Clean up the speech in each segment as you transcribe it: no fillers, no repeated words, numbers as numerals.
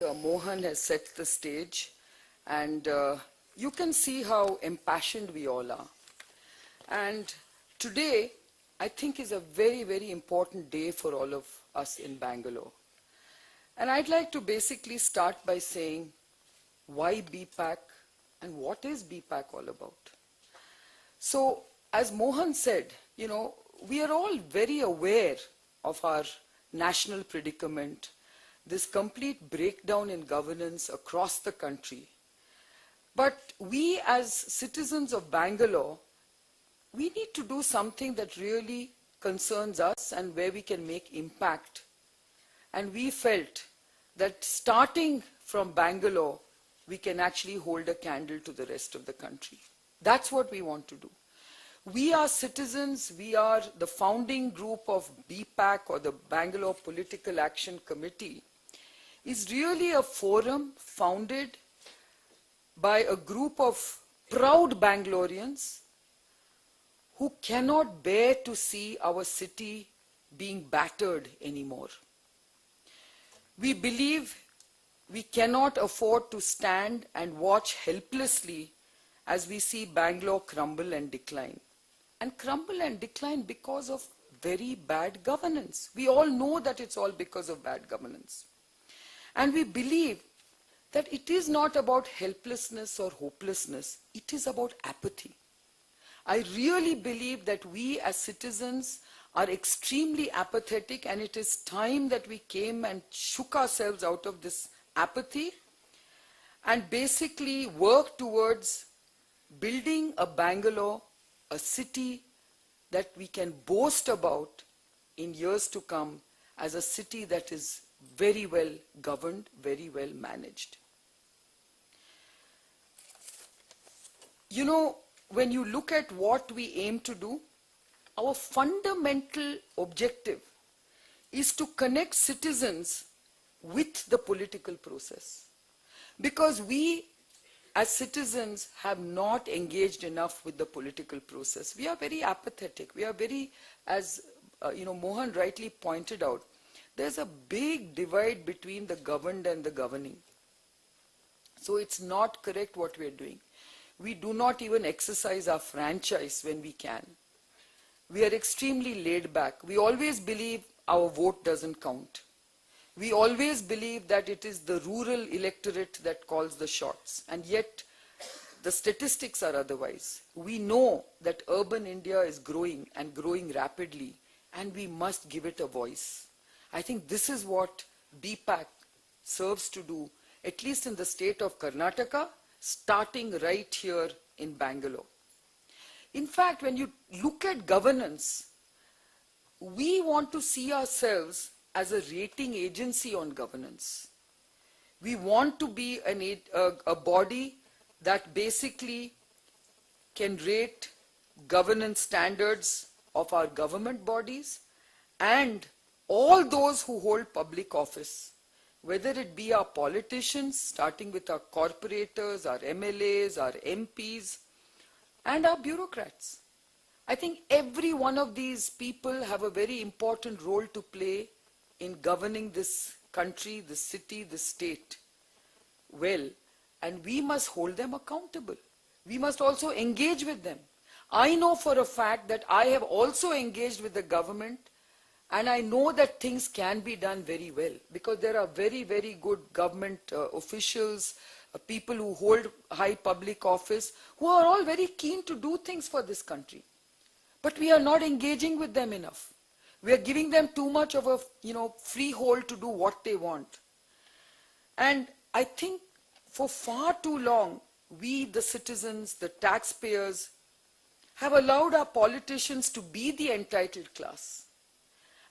Mohan has set the stage, and you can see how impassioned we all are. And today, I think, is a very, very important day for all of us in Bangalore. And I'd like to basically start by saying, why BPAC and what is BPAC all about? So, as Mohan said, we are all very aware of our national predicament, this complete breakdown in governance across the country. But we as citizens of Bangalore, we need to do something that really concerns us and where we can make impact. And we felt that starting from Bangalore, we can actually hold a candle to the rest of the country. That's what we want to do. We are citizens, we are the founding group of BPAC, or the Bangalore Political Action Committee, is really a forum founded by a group of proud Bangaloreans who cannot bear to see our city being battered anymore. We believe we cannot afford to stand and watch helplessly as we see Bangalore crumble and decline. And crumble and decline because of very bad governance. We all know that it's all because of bad governance. And we believe that it is not about helplessness or hopelessness, it is about apathy. I really believe that we as citizens are extremely apathetic, and it is time that we came and shook ourselves out of this apathy and basically work towards building a Bangalore, a city that we can boast about in years to come as a city that is very well governed, very well managed. When you look at what we aim to do, our fundamental objective is to connect citizens with the political process. Because we as citizens have not engaged enough with the political process. We are very apathetic. We are very, as Mohan rightly pointed out, there's a big divide between the governed and the governing. So it's not correct what we're doing. We do not even exercise our franchise when we can. We are extremely laid back. We always believe our vote doesn't count. We always believe that it is the rural electorate that calls the shots, and yet the statistics are otherwise. We know that urban India is growing and growing rapidly, and we must give it a voice. I think this is what BPAC serves to do, at least in the state of Karnataka, starting right here in Bangalore. In fact, when you look at governance, we want to see ourselves as a rating agency on governance. We want to be a body that basically can rate governance standards of our government bodies and all those who hold public office, whether it be our politicians, starting with our corporators, our MLAs, our MPs, and our bureaucrats. I think every one of these people have a very important role to play in governing this country, this city, this state well, and we must hold them accountable. We must also engage with them. I know for a fact that I have also engaged with the government, and I know that things can be done very well because there are very, very good government officials, people who hold high public office, who are all very keen to do things for this country. But we are not engaging with them enough. We are giving them too much of a freehold to do what they want. And I think for far too long, we, the citizens, the taxpayers, have allowed our politicians to be the entitled class.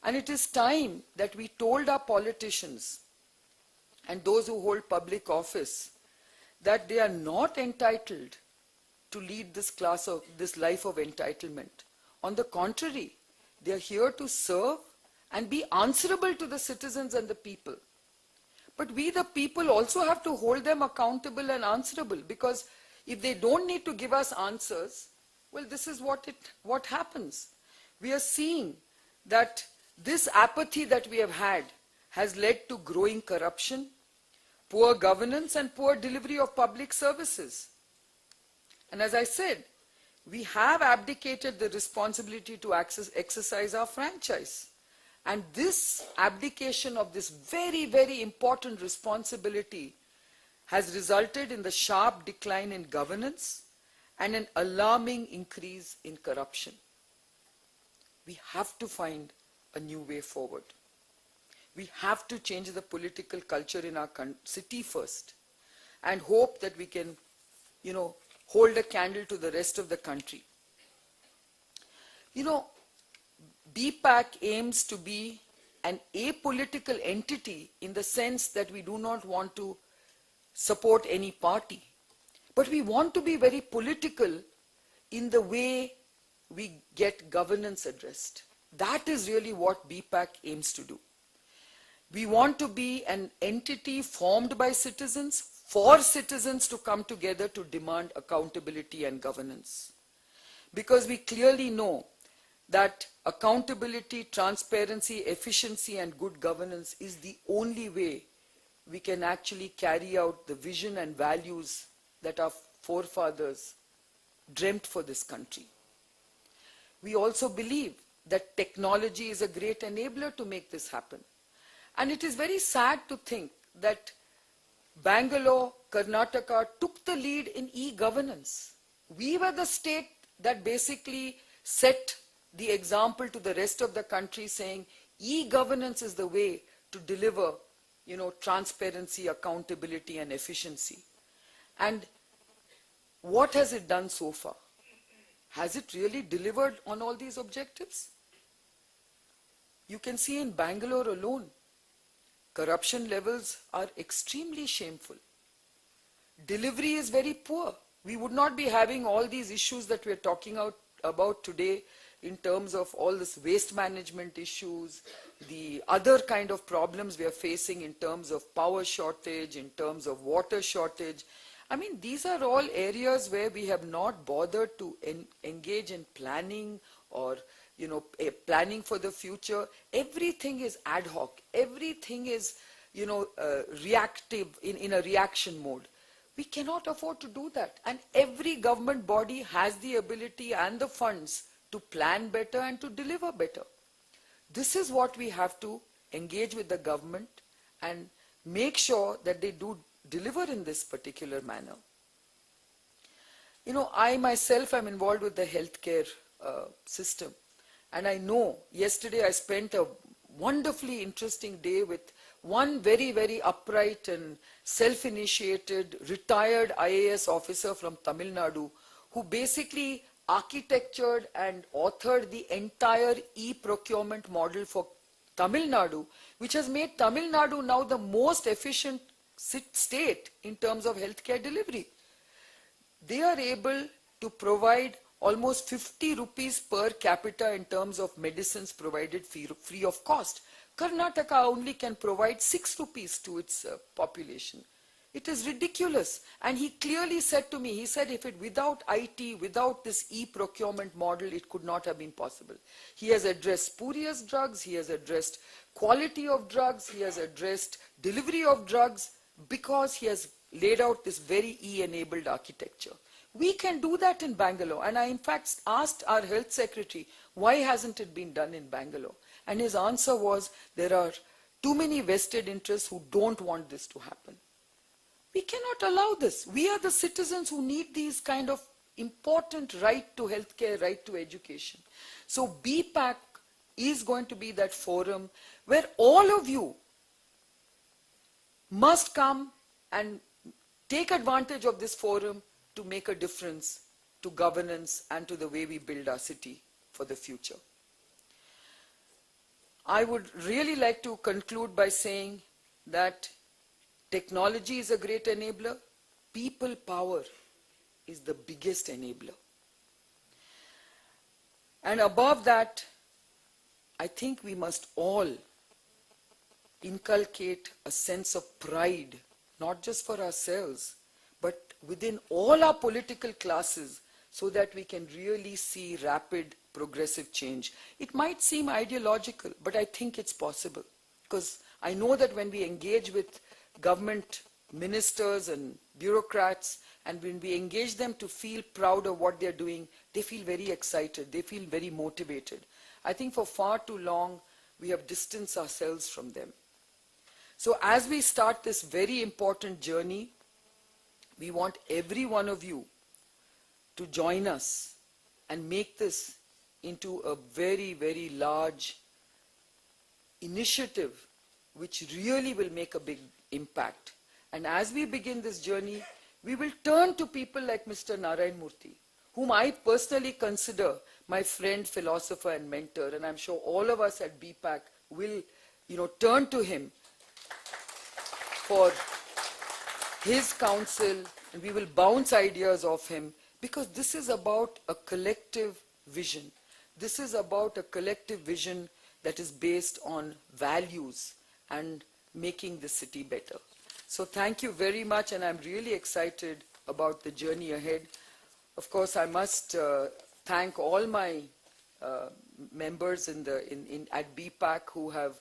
And it is time that we told our politicians and those who hold public office that they are not entitled to lead this life of entitlement. On the contrary, they are here to serve and be answerable to the citizens and the people. But we, the people, also have to hold them accountable and answerable, because if they don't need to give us answers, well, this is what happens. We are seeing that this apathy that we have had has led to growing corruption, poor governance and poor delivery of public services. And as I said, we have abdicated the responsibility to exercise our franchise. And this abdication of this very, very important responsibility has resulted in the sharp decline in governance and an alarming increase in corruption. We have to find a new way forward. We have to change the political culture in our city first and hope that we can, hold a candle to the rest of the country. BPAC aims to be an apolitical entity in the sense that we do not want to support any party. But we want to be very political in the way we get governance addressed. That is really what BPAC aims to do. We want to be an entity formed by citizens, for citizens to come together to demand accountability and governance. Because we clearly know that accountability, transparency, efficiency and good governance is the only way we can actually carry out the vision and values that our forefathers dreamt for this country. We also believe that technology is a great enabler to make this happen. And it is very sad to think that Bangalore, Karnataka took the lead in e-governance. We were the state that basically set the example to the rest of the country, saying e-governance is the way to deliver, transparency, accountability and efficiency. And what has it done so far? Has it really delivered on all these objectives? You can see in Bangalore alone, corruption levels are extremely shameful. Delivery is very poor. We would not be having all these issues that we are talking about today in terms of all this waste management issues, the other kind of problems we are facing in terms of power shortage, in terms of water shortage. I mean, these are all areas where we have not bothered to engage in planning or planning for the future. Everything is ad hoc. Everything is, reactive, in a reaction mode. We cannot afford to do that. And every government body has the ability and the funds to plan better and to deliver better. This is what we have to engage with the government and make sure that they do deliver in this particular manner. I myself am involved with the healthcare system. And I know, yesterday I spent a wonderfully interesting day with one very, very upright and self-initiated retired IAS officer from Tamil Nadu, who basically architectured and authored the entire e-procurement model for Tamil Nadu, which has made Tamil Nadu now the most efficient state in terms of healthcare delivery. They are able to provide almost 50 rupees per capita in terms of medicines provided free of cost. Karnataka only can provide 6 rupees to its population. It is ridiculous. And he clearly said to me, he said, without IT, without this e-procurement model, it could not have been possible. He has addressed spurious drugs, he has addressed quality of drugs, he has addressed delivery of drugs, because he has laid out this very e-enabled architecture. We can do that in Bangalore. And I in fact asked our health secretary, why hasn't it been done in Bangalore? And his answer was, there are too many vested interests who don't want this to happen. We cannot allow this. We are the citizens who need these kind of important right to healthcare, right to education. So BPAC is going to be that forum where all of you must come and take advantage of this forum to make a difference to governance and to the way we build our city for the future. I would really like to conclude by saying that technology is a great enabler. People power is the biggest enabler. And above that, I think we must all inculcate a sense of pride, not just for ourselves, but within all our political classes, so that we can really see rapid progressive change. It might seem ideological, but I think it's possible, because I know that when we engage with government ministers and bureaucrats, and when we engage them to feel proud of what they're doing, they feel very excited, they feel very motivated. I think for far too long, we have distanced ourselves from them. So as we start this very important journey, we want every one of you to join us and make this into a very, very large initiative which really will make a big impact. And as we begin this journey, we will turn to people like Mr. Narayan Murthy, whom I personally consider my friend, philosopher and mentor, and I'm sure all of us at BPAC will, turn to him for his counsel, and we will bounce ideas off him, because this is about a collective vision. This is about a collective vision that is based on values and making the city better. So thank you very much, and I'm really excited about the journey ahead. Of course, I must thank all my members at BPAC who have,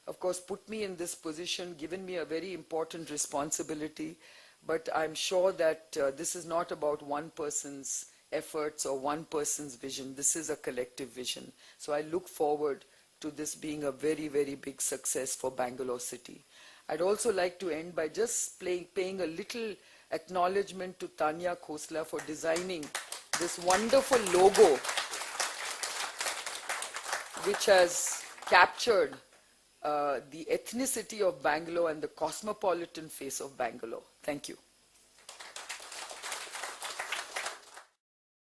of course, put me in this position, given me a very important responsibility. But I'm sure that this is not about one person's efforts or one person's vision. This is a collective vision. So I look forward to this being a very, very big success for Bangalore City. I'd also like to end by just paying a little acknowledgement to Tanya Khosla for designing this wonderful logo, which has captured the ethnicity of Bangalore and the cosmopolitan face of Bangalore. Thank you.